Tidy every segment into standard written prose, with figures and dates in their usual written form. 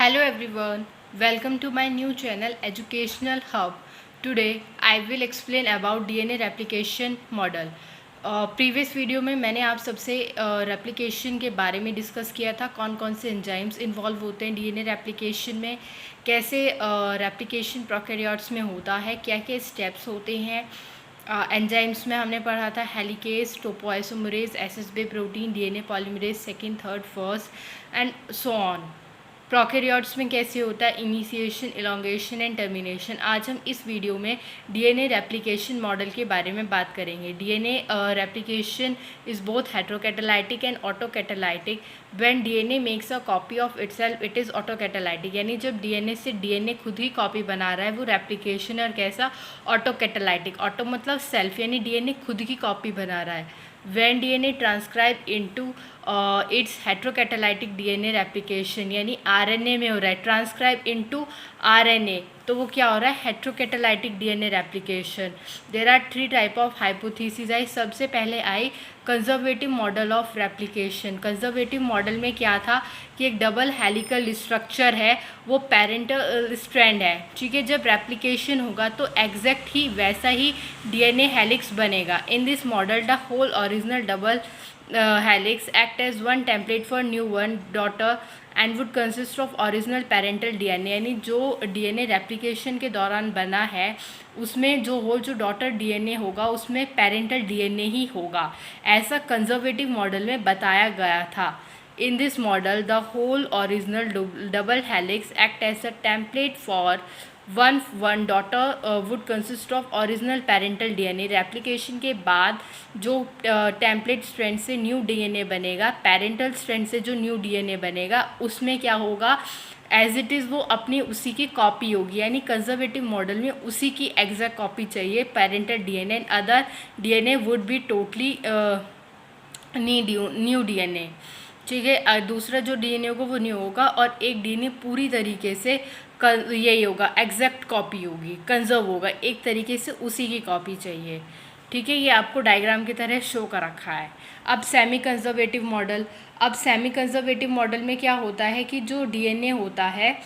Hello everyone, welcome to my new channel Educational Hub. Today I will explain about DNA replication model. Previous video में मैंने आप सबसे replication के बारे में डिस्कस किया था, कौन कौन से एंजाइम्स इन्वॉल्व होते हैं डीएनए रेप्लिकेशन में, कैसे रेप्लिकेशन प्रोकैरियोट्स में होता है, क्या क्या स्टेप्स होते हैं। एंजाइम्स में हमने पढ़ा था helicase, topoisomerase, SSB protein, DNA polymerase second, third, first and so on. Prokaryotes में कैसे होता है इनिशिएशन, इलोंगेशन एंड टर्मिनेशन। आज हम इस वीडियो में डीएनए रेप्लिकेशन मॉडल के बारे में बात करेंगे। DNA replication is both heterocatalytic and autocatalytic. When DNA makes a copy of itself it is autocatalytic, यानी जब डीएनए से डीएनए खुद ही कॉपी बना रहा है वो रेप्लिकेशन। और कैसा? ऑटोकैटालाइटिक। ऑटो मतलब सेल्फ, यानी डीएनए खुद की कॉपी बना रहा है। when DNA transcribe into its heterocatalytic DNA replication, यानी RNA में हो रहा है, ट्रांसक्राइब इनटू RNA, तो वो क्या हो रहा है? Heterocatalytic DNA replication. There are 3 type of hypothesis आई। सबसे पहले आई conservative model of replication. Conservative model में क्या था कि एक डबल हेलिकल स्ट्रक्चर है, वो पेरेंटल स्ट्रैंड है, ठीक है। जब रेप्लिकेशन होगा तो एग्जैक्ट ही वैसा ही डीएनए हेलिक्स बनेगा। In this model the whole original double helix act as one template for new one daughter and would consist of original parental DNA, यानी जो डीएनए रेप्लिकेशन के दौरान बना है उसमें जो होल जो डॉटर डीएनए होगा उसमें पेरेंटल डीएनए ही होगा, ऐसा कंजर्वेटिव मॉडल में बताया गया था। In this model, the whole original double helix act as a template for one daughter would consist of original parental DNA. Replication के बाद जो टेम्पलेट स्ट्रैंड से न्यू डीएनए बनेगा, पेरेंटल स्ट्रैंड से जो न्यू डीएनए बनेगा उसमें क्या होगा? एज इट इज़ वो अपनी उसी की कॉपी होगी, यानी कंजर्वेटिव मॉडल में उसी की एग्जैक्ट कॉपी चाहिए parental DNA. And other DNA would be totally new DNA, ठीक है। दूसरा जो डीएनए होगा वो न्यू होगा और एक डीएनए पूरी तरीके से यही होगा, एग्जैक्ट कॉपी होगी, कंजर्व होगा, एक तरीके से उसी की कॉपी चाहिए, ठीक है। ये आपको डायग्राम की तरह शो कर रखा है। अब सेमी कंजर्वेटिव मॉडल। अब सेमी कंजर्वेटिव मॉडल में क्या होता है कि जो डीएनए होता है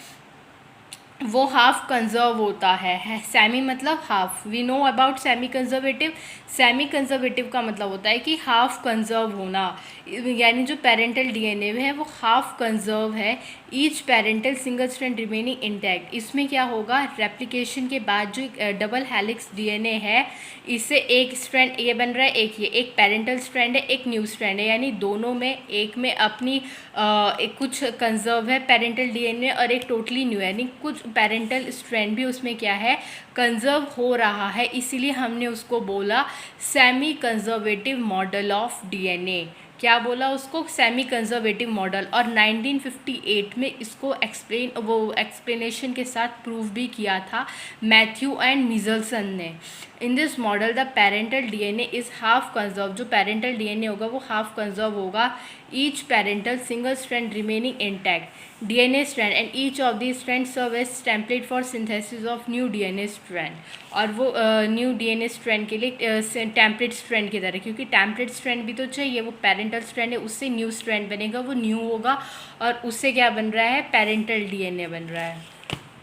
वो हाफ कंजर्व होता है। सेमी मतलब half. We know about semi conservative. Semi conservative का मतलब होता है कि हाफ कंजर्व होना, यानी जो पेरेंटल डीएनए है वो हाफ कंजर्व है। Each parental single strand remaining intact. इसमें क्या होगा? रेप्लिकेशन के बाद जो डबल हेलिक्स डीएनए है इससे एक स्ट्रैंड ये बन रहा है, एक पेरेंटल स्ट्रैंड है, एक न्यू स्ट्रैंड है, यानी दोनों में एक में अपनी एक कुछ कंजर्व है पेरेंटल डीएनए और एक टोटली न्यू है, यानी कुछ पेरेंटल स्ट्रैंड भी उसमें क्या है? कंजर्व हो रहा है। इसीलिए हमने उसको बोला semi conservative model of DNA. क्या बोला उसको? Semi conservative model. और 1958 में इसको एक्सप्लेनेशन के साथ प्रूव भी किया था मैथ्यू एंड मिजल्सन ने। In this model the parental DNA is half conserve. जो पेरेंटल डीएनए होगा वो हाफ कंजर्व होगा। Each parental single strand remaining intact DNA strand and each of the strand serve as template for synthesis of new DNA strand. और वो new DNA strand के लिए template strand की तरह, क्योंकि टेम्पलेट स्ट्रैंड भी तो चाहिए, वो पेरेंटल स्ट्रैंड है उससे न्यू स्ट्रैंड बनेगा, वो न्यू होगा और उससे क्या बन रहा है? पेरेंटल डीएनए बन रहा है।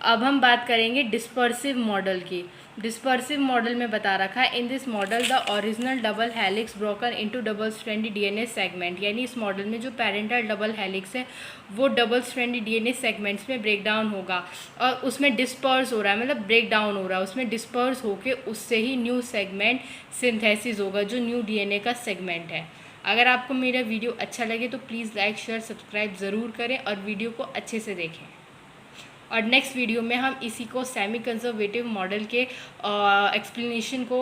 अब हम बात करेंगे डिस्पर्सिव मॉडल की। डिस्पर्सिव मॉडल में बता रखा है in this model the original double helix broken into double stranded DNA segment, यानी इस मॉडल में जो पेरेंटल डबल हेलिक्स है वो डबल स्ट्रैंडी डीएनए सेगमेंट्स में ब्रेक डाउन होगा और उसमें डिस्पर्स हो रहा है, मतलब ब्रेक डाउन हो रहा है, उसमें डिस्पर्स होके उससे ही न्यू सेगमेंट सिंथेसिस होगा जो न्यू डीएनए का सेगमेंट है। अगर आपको मेरा वीडियो अच्छा लगे तो प्लीज़ लाइक शेयर सब्सक्राइब ज़रूर करें और वीडियो को अच्छे से देखें। और नेक्स्ट वीडियो में हम इसी को सेमी कंजर्वेटिव मॉडल के एक्सप्लेनेशन को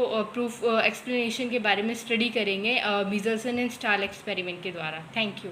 एक्सप्लेनेशन के बारे में स्टडी करेंगे मिजल्सन एंड स्टाल एक्सपेरिमेंट के द्वारा। Thank you.